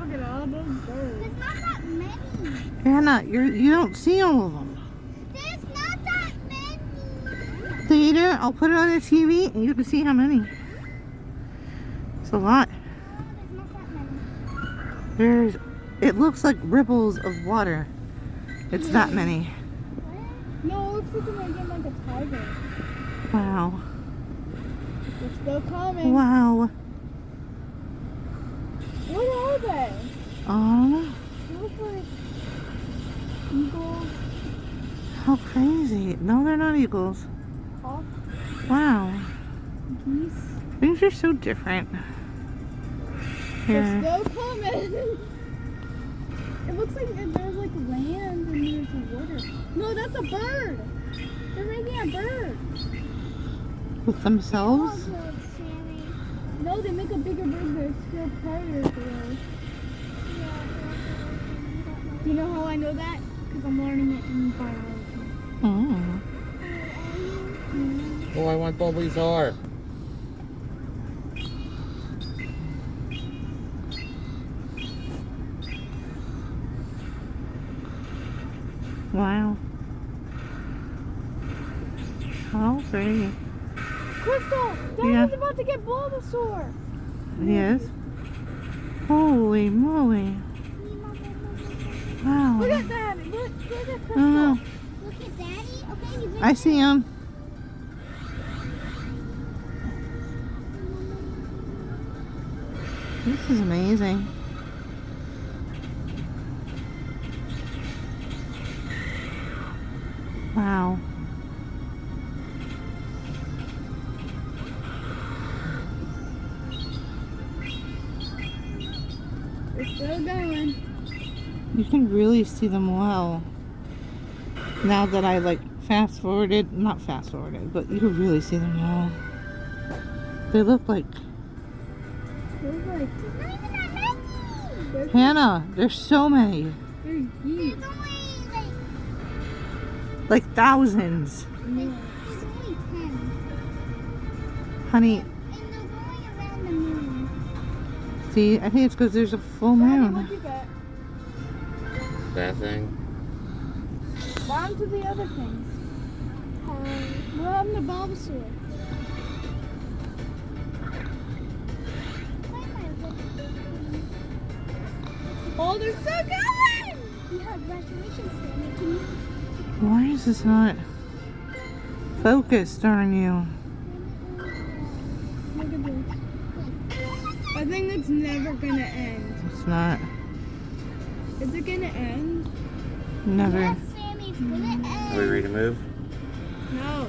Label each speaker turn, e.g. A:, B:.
A: Look at all those birds.
B: There's not that many.
C: Anna, you don't see all of them.
B: There's not that many.
C: Later, I'll put it on the TV and you can see how many. It's a lot.
B: Oh, there's not that many.
C: It looks like ripples of water. It's that many.
A: No, it looks like it might get like a tiger.
C: Wow.
A: They're still coming.
C: Wow.
A: What are they? They look like eagles.
C: How crazy. No, they're not eagles.
A: Hawks,
C: Wow.
A: geese.
C: Things are so different.
A: They're
C: Here.
A: still coming. It looks like there's like land and there's water. No, that's a bird. They're making a bird.
C: With themselves?
B: Oh, good, Sammy.
A: No, they make a bigger bird. They're still predators. Do you know how I know that? Because I'm learning it in biology.
C: Oh.
D: Oh, I want Bulbasaur.
C: Wow. How pretty.
A: Crystal,
C: Yeah.
A: Daddy's about to get Bulbasaur.
C: Yes. Holy moly. Wow.
A: Look at Daddy. Look at Crystal.
C: Oh,
B: Look at Daddy. Okay, he's
C: I see him. This is amazing. Wow.
A: They're still going.
C: You can really see them well. Now that I like fast forwarded, not fast forwarded, but you can really see them well. They look like,
A: They're like,
B: not even that many.
A: there's,
C: Hannah, there's so many.
A: there's geese.
B: There's only
C: Like thousands.
B: there's only 10.
C: Honey,
B: And they're going around the moon.
C: see, I think it's because there's a full
A: Daddy,
C: moon.
A: what'd you get?
D: That thing.
A: On to the other things. We're having the Bulbasaur. Oh, they're still going!
B: Yeah, congratulations, Sammy. Can you
C: Why is this not focused on you?
A: Look at this. I think it's never gonna end.
C: It's not.
A: Is it gonna end?
C: Never.
B: Yes, Sammy, it's gonna end.
D: Are we ready to move?
A: No.